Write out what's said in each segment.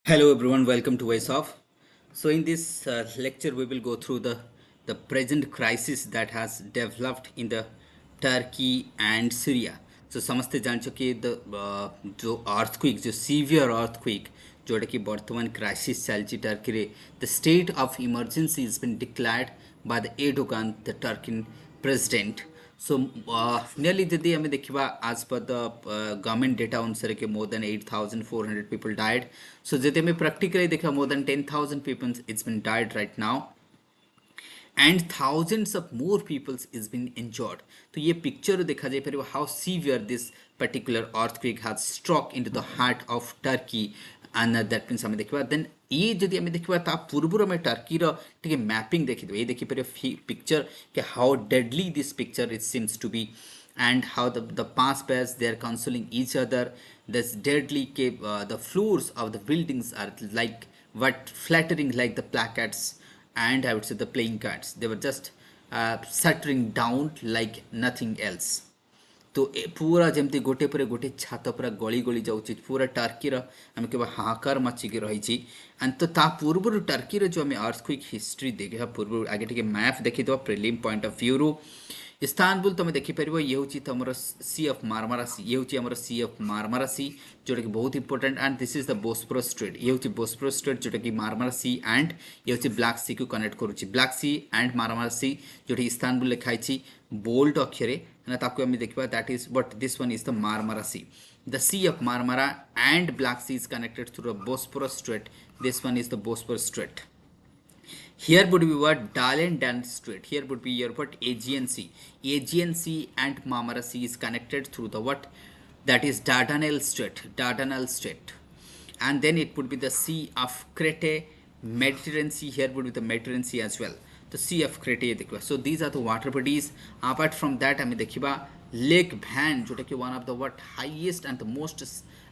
Hello everyone, welcome to Voice Off. So in this lecture we will go through the present crisis that has developed in the Turkey and Syria. So समझते जान चुके the जो earthquake जो severe earthquake जोटा कि वर्तमान crisis चलची Turkey रे the state of emergency has been declared by the Erdogan the Turkish president. So nearly the day देखिबा as per the government data अनुसार के more than 8,400 people died. So जदि हमें practically देखा more than 10,000 people it's been died right now and thousands of more people is been injured. तो ये picture देखा जाए पर how severe this particular earthquake has struck into the heart of Turkey and that means हमें देखिबा then ये जदि हमें देखिबा ता पूर्वरु हमें टर्की रो टिके मैपिंग देखि दो ये देखि पर पिक्चर के how deadly this picture it seems to be and how the passers they are consoling each other. This deadly the floors of the buildings are like what flattering like the placards and I would say the playing cards. They were just shattering down like nothing else. तो पूरा जमती गोटे पर गोटे छात पूरा गली गली जाऊँच पूरा टर्की आम के हाहाकार मचिकी रही एंड तो ता पूर्व टर्की जो आम अर्थक्विक हिस्ट्री देखा पूर्व आगे टे मैप देखीद प्रिलिम पॉइंट ऑफ व्यू रू इस्तानबुल तुम देखिपर ये हूँ तुम सी ऑफ मार्मारा सी ये हूँ सी ऑफ मार्मारा सी जोटा कि बहुत important and this is the Bosporus straight ये हूँ बोस्पोरस स्ट्रेट जोटा कि मार्मारा सी एंड ये हूँ ब्लैक सी को कनेक्ट करुच्ची Black Sea and Marmara Sea जोटा इस्तानबुल लिखाई बोल्ड अक्षर ना ताकू आम देखा that is but this one is the Marmara Sea the sea of Marmara and Black Sea is connected through a Bosporus Strait. This one is the Bosporus Strait. Here would be what Dardan Strait. Here would be your what Aegean Sea. Aegean Sea and Marmara Sea is connected through the what that is Dardanelles Strait. Dardanelles Strait. And then it would be the Sea of Crete, Mediterranean Sea. Here would be the Mediterranean Sea as well. The Sea of Crete. So these are the water bodies. Apart from that, I mean the Lake Van, जो कि one of the what highest and the most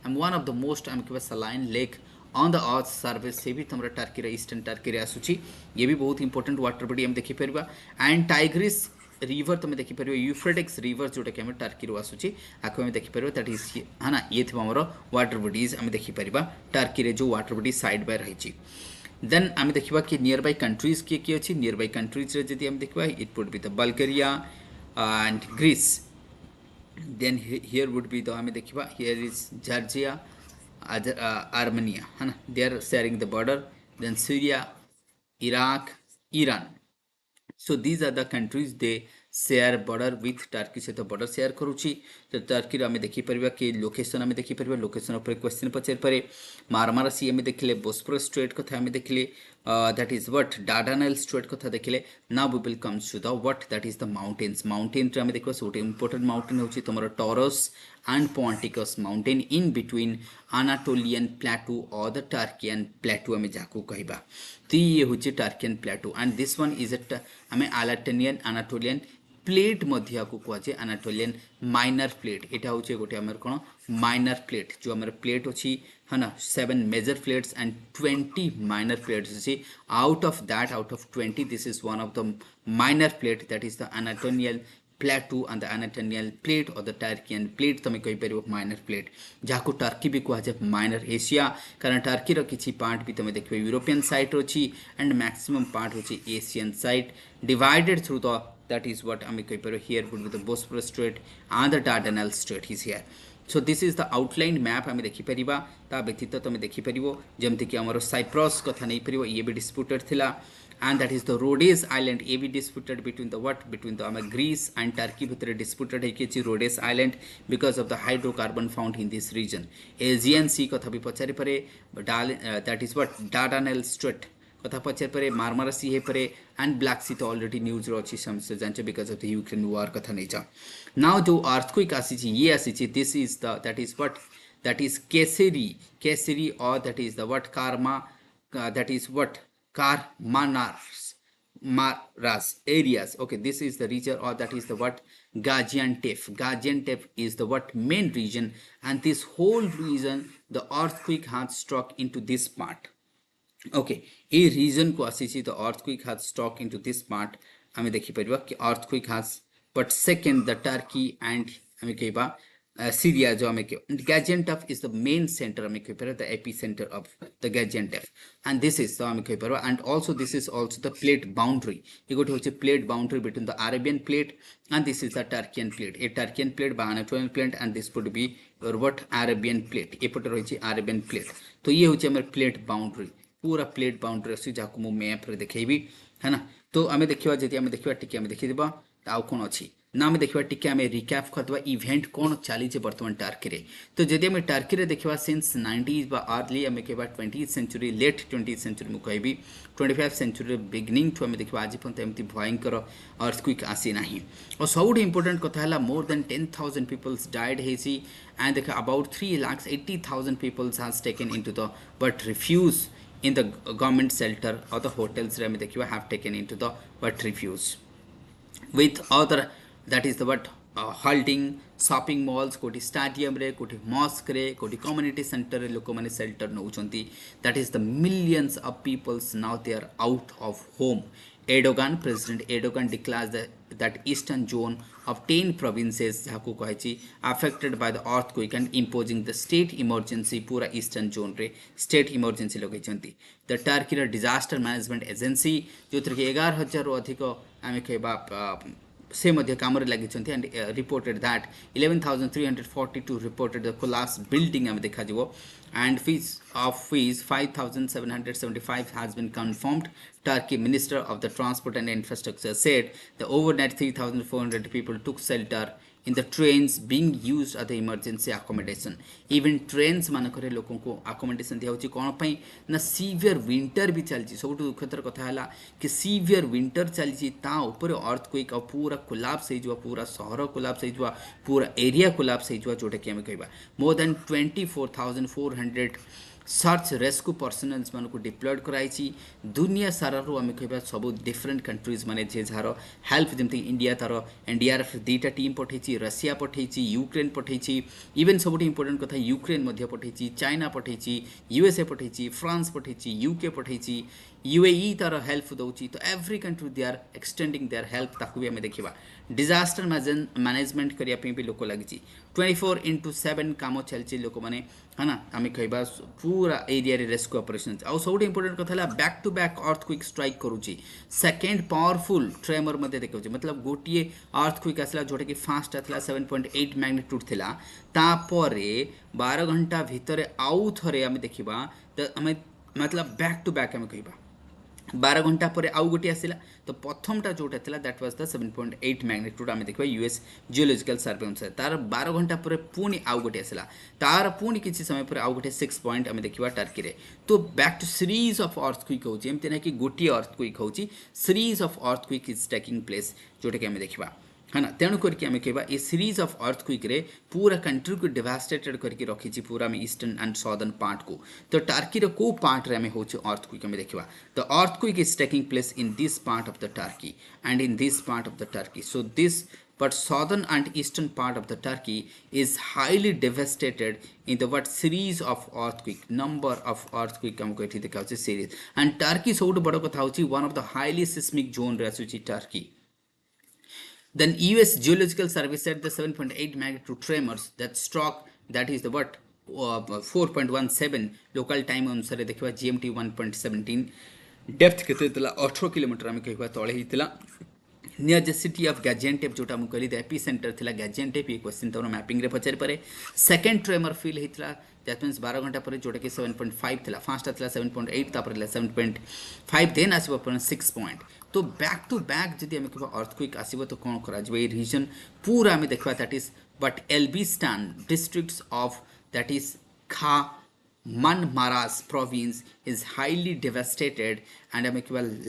and one of the most saline lake on the earth surface से भी तुम्हारा Turkey रे eastern Turkey रे आसुची ये भी बहुत इंपोर्टेंट वाटर बॉडी हम देखि परबा एंड टाइग्रिस रिवर तुम देखि परबा यूफ्रेटिक्स रिवर जोटा कि हम टर्की रो आसुची आको हम देखि परबा दैट इज है ना ये थी हमरो वाटर बॉडीज हम देखि परबा टर्की रे जो वाटर बॉडी साइड बाय रही देन आम देखा कि नियर बाय कंट्रीज किए अच्छी नियर बाय कंट्रीज जब हम देखा it would be the Bulgaria and Greece then here would be the hame dekhiba here is Georgia Armenia है ना they are sharing the border then Syria Iraq Iran so these are the countries they share border with Turkey सहित border share करुची तो Turkey आम देखिपर कि location आम देखिपर location उपर question पचार पारे मार्मारा सी आम देखिले बोस्पोरस स्ट्रेट कथा आम देखिले that is what Dardanelles Strait कथा देखिले now we will come to the what that is the mountains mountain आम देखा गोटे important mountain होची तुमर Taurus and Ponticus mountain in between Anatolian plateau or the Turkian plateau आम जाको कहबा तो ये होची Turkian plateau and this one is at आम Anatolian प्लेट मध्य को कहुचे अनाटोलियन माइनर प्लेट एटा होचे गोटे आमर कोन माइनर प्लेट जो आमर प्लेट अछि है ना 7 major plates and 20 minor plates अछि out of 20 this is one of the minor plate that is the Anatolian plateau and the Anatolian plate or the Turkian plate तमे कहि परिबो माइनर प्लेट जाको टर्की भी कहुचे माइनर एशिया कारण Turkey रो किछि पार्ट भी तमे देखबे यूरोपियन साइड अछि एंड मैक्सिमम पार्ट होछि Asian side divided through the that is what I mean here would be the Bosporus Strait and the Dardanelles Strait is here. So this is the outlined map आम देखिपर ता व्यतीत तुम देखिपर जमती कि आमर Cyprus कथा नहीं पर ये भी डिस्प्यूटेड थिला and that is the Rhodes Island ये भी disputed between the what between the Greece and Turkey भितर disputed है Rhodes Island because of the hydrocarbon found in this region. Aegean Sea कथा भी पचारि परे that is what Dardanelles Strait कथा पचार परे मार्मारा सी है परे एंड ब्लैक सी तो ऑलरेडी न्यूज रो अच्छी समझ जांचे because of the Ukraine war कथा नहीं जा नाउ जो अर्थक्वेक आसी ये आसी this is the that is what that is केसरी और दैट इज द व्हाट कार्मा that is what Maras areas. Okay, this is the region or that is the what Gaziantep. Gaziantep is the what main region and this whole region the earthquake had struck into this part. Okay, a region को आसी the earthquake has struck into this part आमे देखि परिबा कि earthquake has but second the Turkey and आमे कहबा Syria जो हमें Gaziantep is the main center हमें कहीं पर the epicenter of the Gaziantep and this is तो हमें कहीं पर and also this is also the plate boundary ये गोटे होचे plate boundary between the Arabian plate and this is the Turkian plate a Turkian plate by Anatolian plate and this would be your what Arabian plate ये पटे रही Arabian plate तो ये होचे हमारे plate boundary पूरा प्लेट बाउंड्री अच्छी जहाँ को मु मैप रे देखैबी है ना तो आमे देखिबा जति आमे देखिबा टिके आमे देखि देबा आउ कोन अछि ना आमे देखिबा टिके आमे रिकैप करदबा इवेंट कोन चली जे वर्तमान टर्की रे तो जति आमे टर्की रे देखिबा सिंस 90s बा अर्ली आमे केबा 20th century late 20th century मु कहबी 25th सेंचुरी बिगिनिंग टू आमे देखिबा आज पंत एमती भयंकर अर्थक्वेक आसी नाही और सबुठ इंपोर्टेंट कथा हला मोर देन 10,000 पीपल्स डाइड हेसी एंड देखा about 3,80,000 peoples has taken into the but refuge in the government shelter or the hotels have taken into the but refuse with other that is the what halting shopping malls koti stadium re koti mosque re koti community center re loko mane shelter nouchanti that is the millions of peoples now they are out of home President Erdogan declares that eastern zone of 10 provinces jahaku kahichi affected by the earthquake and imposing the state emergency pura eastern zone re state emergency logechanti the Turkey disaster management agency jothre ke 11,000 रो अधिक आमे कहबा से मध्य काम लगी and reported that 11,342 reported the collapse building आम देखा एंड फीस 5,775 has been confirmed Turkey Minister of the Transport and Infrastructure said the overnight 3,400 people took shelter in the trains being used as the emergency accommodation. Even trains मानकरे लोगों को accommodation दिया होची कौन पाई ना severe winter भी चलची सब तो दुखतर कथा है ला कि severe winter चलची ता ऊपर earthquake और पूरा collapse है जो पूरा शहर collapse है जो पूरा area collapse है जो जोटे क्या में कहीं बा more than 24,400 search rescue personals मान को डिप्लॉयड कराई दुनिया सारा रो आम कह सब डिफरेंट कंट्रीज माने जे जार हेल्प जमी इंडिया तार एनडीआरएफ दुईटा टीम पठे रशिया पठे यूक्रेन पठे इवेन सब इंपोर्टेंट कथा यूक्रेन पठे चाइना पठे यूएसए पठे फ्रांस पठे यूके पठे यूएई तार हेल्प दौची तो every country they are extending their help ताकू भी आम देखा डिजास्टर मैनेजमेंट करने भी लोक लगी 24/7 काम चलती लोक मैंने है ना आम कह पूरा एरिया रेस्क्यू ऑपरेशन आउ सब इंपोर्टेंट कथा back to back earthquake strike करुच्ची सेकेंड पावरफुल ट्रेमर देखा मतलब गोटे अर्थक्वेक आसला जोटा कि फास्ट आसला 7.8 मैग्नीट्यूड थिला तापर 12 घंटा भितर आउ थे आम देखा तो आम मतलब बैक टू बैक आम कह 12 घंटा पर आउ गोटे आसला तो प्रथमटा जोटा था दैट वाज द 7.8 मैग्नीट्यूड आम देखा यूएस जियोलॉजिकल सर्वे अनुसार तार 12 घंटा पर पुणी आउ गोटे आसला तार पुणी किसी समय पर आउ गोटे 6 पॉइंट आम देखा टर्की रे तो back to series of earthquake होची एमती ना कि गोटे अर्थक्वेक होची series of earthquake is taking place जोटा कि आम देखा है ना तेणु करके आम कह ए सीरीज ऑफ अर्थक्वेक रे पूरा कंट्री को डेवास्टेटेड करके रखी पूरा आम ईस्टर्न एंड सदर्न पार्ट को तो टर्की रो को पार्ट रे आम हो अर्थक्वेक आम देखा the earthquake is taking place in this part of the Turkey and in this part of the Turkey so this but southern and eastern part of the Turkey is highly devastated in the what series of earthquake number of earthquake हमको एठी देखा series and Turkey सबुठ बड़ कथा होची one of the highly seismic zone रे आसुची Turkey. Then US Geological Survey said the 7.8 magnitude tremors that struck that is the what 4.17 local time अनुसार देखा GMT 1.17 डेप्थ केते तला 18 किलोमीटर आम कहबा तळे हितला नियर द सिटी ऑफ गाजियान्टेप जोटा मु कहली द एपिसेंटर थिला गाजियान्टेप ये क्वेश्चन तमरो मैपिंग रे पचारि पारे सेकंड ट्रेमर फील हितला दैट मींस 12 घंटा पर जोटा कि 7.5 थिला फर्स्ट थिला 7.8 तापर 7.5 देन आसीबो पर 6 पॉइंट तो बैक टू बैक जदि हम कहबा अर्थक्वेक आसीबो तो कोन करा जबे रीजन पूरा में देखबा that is but Elbistan districts of that is खा Manmaras province is highly devastated and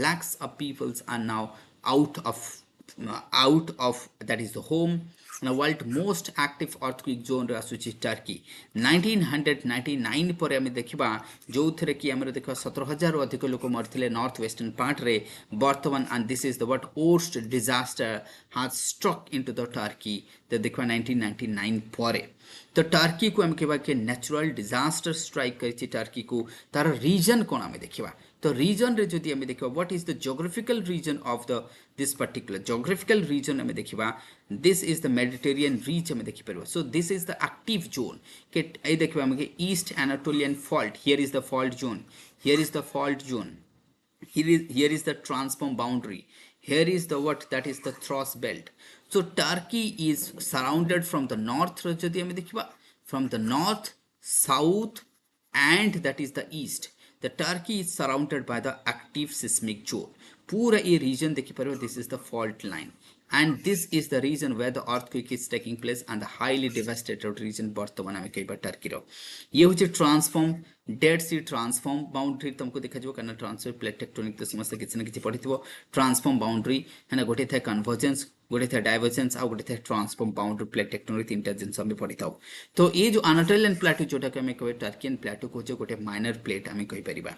lakhs of peoples are now out of that is the home and the world most active earthquake zone रे आसुची Turkey 1999 पर आम देखा जो थे कि आम देखा 17,000 अधिक लोक मरते नॉर्थ वेस्टर्न पार्ट रे बर्तमान and this is the what worst disaster has struck into the Turkey तो देखा 1999 पर तो टर्की को आम कहवा कि नेचुरल डिजास्टर स्ट्राइक कर टर्की को तार रीजन कौन आम देखा तो रीजन रे जदि आमे देखिबा what is the geographical region of the this particular geographical region आमे देखिबा this is the Mediterranean reach आमे देखि परबा so this is the active zone के ए देखिबा आमे east Anatolian fault here is the fault zone here is the fault zone here is the transform boundary, here is the what that is the thrust belt. So Turkey is surrounded from the north jodi ame dekhiba from the north, south and that is the east. The Turkey is surrounded by the active seismic zone. Pura a region dekhi paribo, this is the fault line and this is the region where the earthquake is taking place and the highly devastated region बर्तमान आमे कहिबा Turkey रो ये होचे transform dead सी transform boundary तुमको देखा जबो कारण transfer plate tectonic तो समस्त किछि न किछि पढिथिबो ट्रांसफॉर्म बाउंड्री है ना गोटे थे कन्वर्जेंस गोटे थे डाइवर्जेंस आ गोटे थे ट्रांसफॉर्म बाउंड्री प्लेट टेक्टोनिक तीनटा जिंस हम पढिथाउ तो ये जो अनाटोलियन प्लेटो जोटा के हमें कहबे टर्कियन प्लेटो को जो गोटे माइनर प्लेट हमें कहि परिबा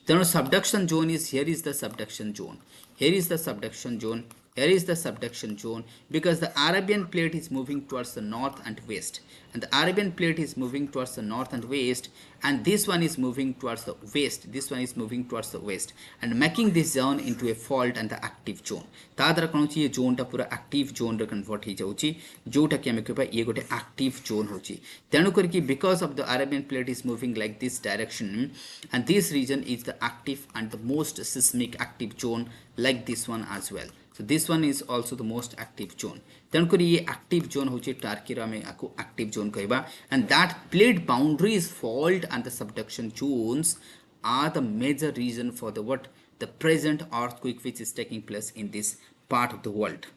तेनो subduction zone is here is the subduction zone here is the subduction zone, here is the subduction zone because the Arabian plate is moving towards the north and west and the Arabian plate is moving towards the north and west and this one is moving towards the west, this one is moving towards the west and making this zone into a fault and the active zone. तादर कौन ची ये zone टा पूरा active zone रे convert हो जाउची जोटा कि हमें कहबा ये गोटे एक्टिव जोन होची तेनु करके because of the Arabian plate is moving like this direction and this region is the active and the most seismic active zone like this one as well. So this one is also the most active zone. तेणुक ये active zone होची Turkey रा में आको active zone कहबा and that plate boundaries fault and the subduction zones are the major reason for the what the present earthquake which is taking place in this part of the world.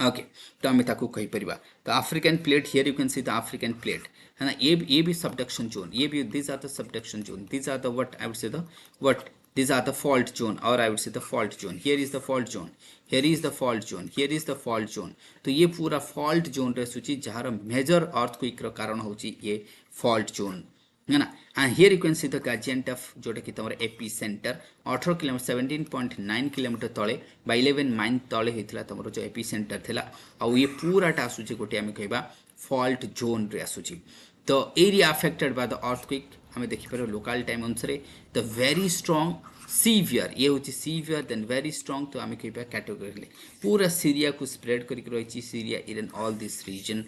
Okay, तो आमे ताको कहि परिबा the African plate, here you can see the African plate है ना ये भी subduction zone, ये भी these are the subduction zone, these are the what I would say the what these are the fault zone or I would say the fault zone. Here is the fault zone, here is the fault zone, here is the fault zone. तो ये पूरा fault zone रे सूची जहार major earthquake रो कारण होची ये fault zone है ना and here you can see the Gaziantep जोटा कि तमर एपिसेंटर 18 किलोमीटर 17.9 किलोमीटर तळे बाय 11 माइन तळे हितला तमर जो एपिसेंटर थिला आ ये पूरा टा सूची गोटे हम कहबा fault zone रे आसूची तो area affected by the earthquake हमें देखि पर लोकल टाइम अनुसार द वेरी स्ट्रांग सीवियर ये होची सीवियर देन वेरी स्ट्रांग तो हमें कहबा कैटेगरी पूरा सीरिया को स्प्रेड करके रहिची Syria in all this region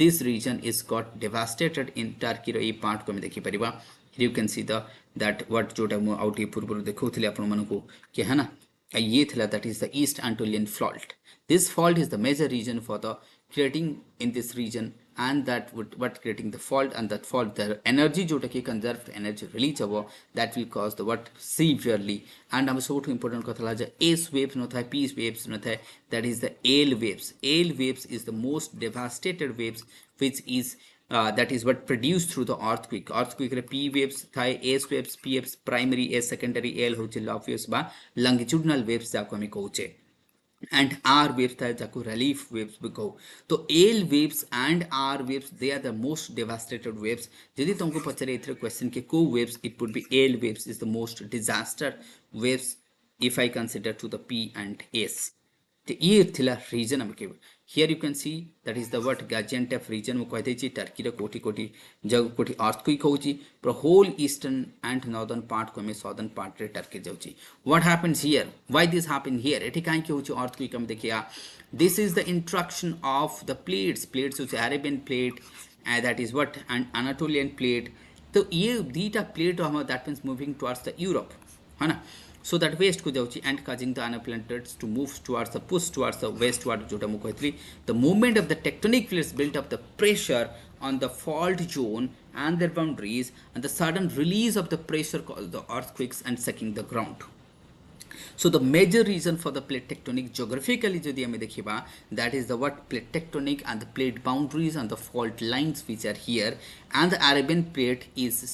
this region is got devastated in Turkey रो ये पार्ट को हम देखि परिबा you can see the that what जोटा मु आउट ये पूर्व देखौथले आपण मानको कि है ना ये थिला that is the East Anatolian fault. This fault is the major reason for the creating in this region and that would what creating the fault and that fault the energy जोटा कि conserved energy release हबो that will cause the what severely and हम सबटु important कथला जे S waves न थाय P waves न थाय that is the L waves. L waves is the most devastated waves which is that is what produced through the earthquake. Earthquake रे P waves थाय S waves P waves primary S secondary L होचे love waves बा longitudinal waves जाको हम कहूचे and R waves था जाको relief waves भी कहो तो L waves and R waves they are the most devastated waves. यदि तुमको पचरे इतरे क्वेश्चन के को waves it would be L waves is the most disaster waves if I consider to the P and S. तो ये थिला reason हम के here you can see that is the what Gaziantep region में कहते छी टर्की रे कोटी कोटी जग कोटी earthquake होची पर whole eastern and northern part को में southern part रे टर्की जाउची. What happens here, why this happen here एठी काहे के होची earthquake हम देखिया this is the interaction of the plates होची Arabian plate and that is what and Anatolian plate. तो ये दीटा प्लेट हम that means moving towards the Europe है ना so that west को जाउची and causing the Anatolian plates to move towards the push towards the westward जोटा मु कहतली the movement of the tectonic plates built up the pressure on the fault zone and their boundaries and the sudden release of the pressure caused the earthquakes and shaking the ground. So the major reason for the plate tectonic geographically jodi hame dekhiba that is the what plate tectonic and the plate boundaries and the fault lines which are here and the Arabian plate is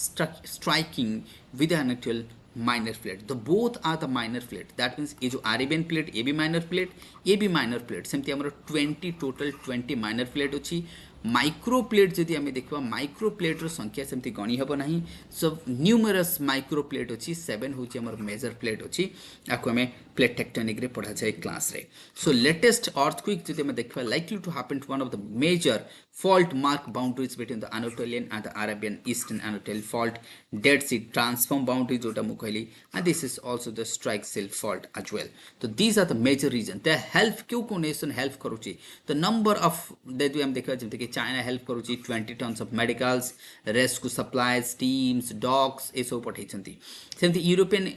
striking with the Anatolian minor plate. The both are the minor plate. That means ये जो Arabian plate ये भी minor plate ये भी minor plate. सेमती हमारा 20 total 20 minor plate होची. Micro plate जदि आमे देखबा माइक्रो प्लेट रो संख्या सेमती गणी हबो नाही सो न्यूमरस माइक्रो प्लेट अछि 7 होची हमर मेजर प्लेट अछि आको हमें प्लेट टेक्टोनिक रे पढ़ा जाय क्लास रे. सो लेटेस्ट अर्थक्वेक जदि हमें देखबा likely to happen to one of the major Fault mark boundaries between the Anatolian and the Arabian Eastern Anatolian fault. Dead Sea transform boundaries jota mu kahili, and this is also the strike slip fault as well. So these are the major reasons. The help क्यों को nation help करूची, the number of देखिए हम देखा जब देखिए China help करूची 20 tons of medicals, rescue supplies, teams, dogs ये सब पठेइछन्ति. सेमती European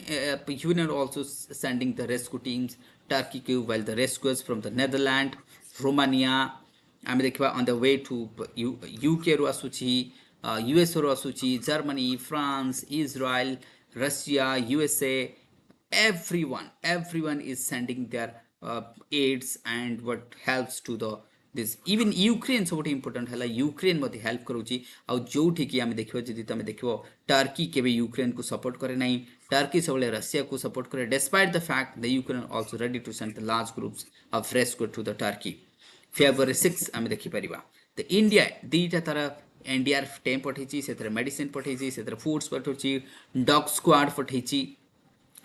Union also sending the rescue teams Turkey को, while the rescuers from the Netherlands, Romania आम देखा on the way to UK रो आसुची, US रो आसुची, Germany, France, Israel, Russia, USA, everyone is sending their aids and what helps to the this. Even Ukraine सबुठ important है, Ukraine मत help करूची आ जो ठीक आम देखो जदि तुम देखो टर्की के यूक्रेन को सपोर्ट करे नहीं, टर्की सब रशिया को सपोर्ट करे, despite the fact the Ukraine also ready to send the large groups of rescue to the Turkey. February 6 आम देखिपर the India दीटा तरह NDRF टीम पठेची, से मेडिसिन पठेची, से फूड्स पठेची, डॉग स्क्वाड पठेची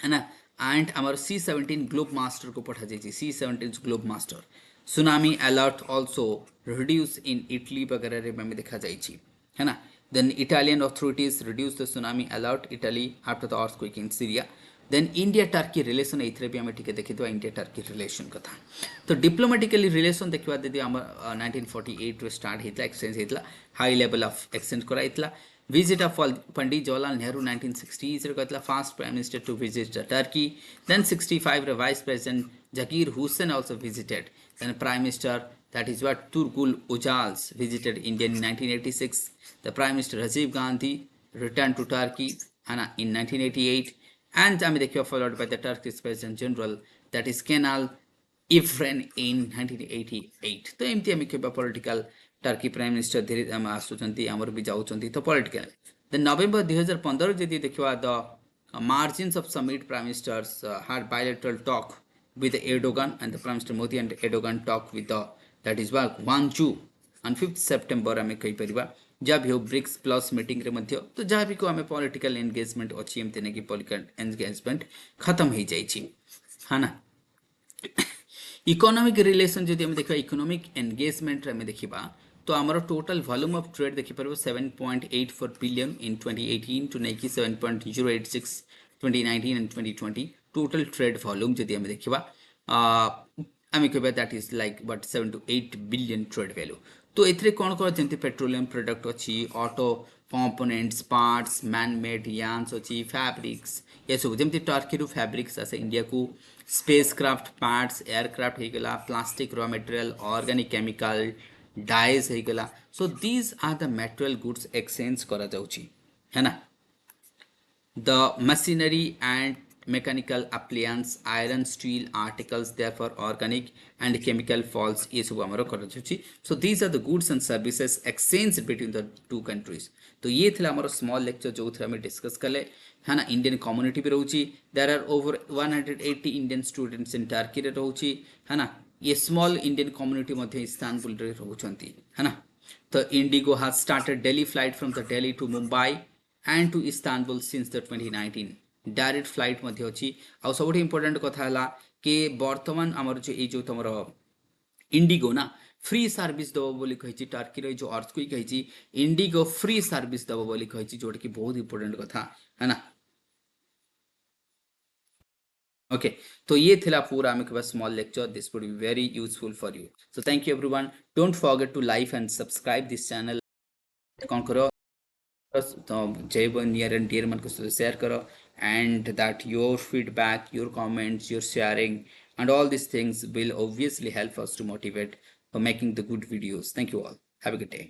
है ना, एंड आमर C-17 ग्लोब मास्टर को पठा जाइए, C-17 Globemaster. Tsunami alert also reduce in Italy वगैरह रे में देखा जाइए है ना. Then Italian authorities reduce the tsunami alert Italy after the earthquake in Syria. Then India Turkey relation एथरे भी आम टिके देखि इंडिया टर्की रिलेशन कथा. तो डिप्लोमेटिकली रिलेशन देखा दीदी आम 1948 रे स्टार्ट होता एक्सचेंज होता, हाई लेवल ऑफ एक्सचेंज कराइला. Visit of Pandit Jawaharlal Nehru 1960s first prime minister to visit Turkey. Then 65 the vice president Zakir Hussain also visited. Then prime minister, that is what, Turgul Ojals visited India in 1986. The prime minister Rajiv Gandhi returned to Turkey in 1988, and America followed by the Turkish president general, that is Kemal Evren in 1988. तो एमती आम क्या political Turkey prime minister धीरे आम आसुचंती आमर भी जाउचंती तो political. Then नवेम्बर 2015 जदि देखिबा the margins of summit prime ministers had bilateral talk with Erdogan, and the Prime Minister Modi and Erdogan talk with the, that is what, Gwangju on 5th September आम कही परिबा जब हो ब्रिक्स प्लस मीटिंग रे मध्य. तो जहाँ भी को आम पॉलिटिकल एंगेजमेंट अच्छी एमती नहीं कि पॉलिटिकल एंगेजमेंट खत्म हो जाइए है ना. इकोनॉमिक रिलेशन जदि हम देखा इकोनॉमिक एंगेजमेंट रे देखा तो आमर टोटल वॉल्यूम ऑफ ट्रेड देखिपर 7.84 बिलियन इन 2018 टू नहीं कि 7.086 2019 एंड 2020 टोटल ट्रेड वॉल्यूम जदि हम देखा आम कह that is like but 7 to 8 billion trade value. तो एथरे कौन कौन जमी पेट्रोलियम प्रोडक्ट अच्छी, auto components, parts, man made yarns अच्छी, फैब्रिक्स ये सब जमी टर्की रू फैब्रिक्स आसे इंडिया को, स्पेस क्राफ्ट पार्ट्स, एयरक्राफ्ट होगला, plastic raw material, organic chemical, dyes होगला. So these are the material goods exchange करा जाउची है ना. The machinery and mechanical appliance, iron, steel articles, therefore organic and chemical falls ये सब हमारा करा जाउची. So these are the goods and services exchanged between the two countries. तो ये थिला हमारा स्मॉल लेक्चर जो थे हमें डिस्कस कले है ना. इंडियन कम्युनिटी भी रहउची, there are over 180 Indian students in Turkey रे रहउची है ना. ये स्मॉल इंडियन कम्युनिटी मध्ये इस्तांबुल रे रहउचंती है ना. तो IndiGo has started daily flight from the Delhi to Mumbai and to Istanbul since the 2019. Direct flight मध्य अच्छी. आ सब इंपोर्टेंट कथा है कि बर्तमान आमर जो ये जो तुम इंडिगो ना फ्री सर्विस दब बोली कही, टर्की जो अर्थक्वेक कही इंडिगो फ्री सर्विस दब बोली कही, जोटा कि बहुत इंपोर्टेंट कथा है ना. ओके तो ये थिला पूरा आम के small lecture. This would be very useful for you. So thank you everyone. Don't forget to like and subscribe this channel. कौन करो तो जय नियर एंड डियर मन को शेयर करो, and that your feedback, your comments, your sharing and all these things will obviously help us to motivate for making the good videos. Thank you all. Have a good day.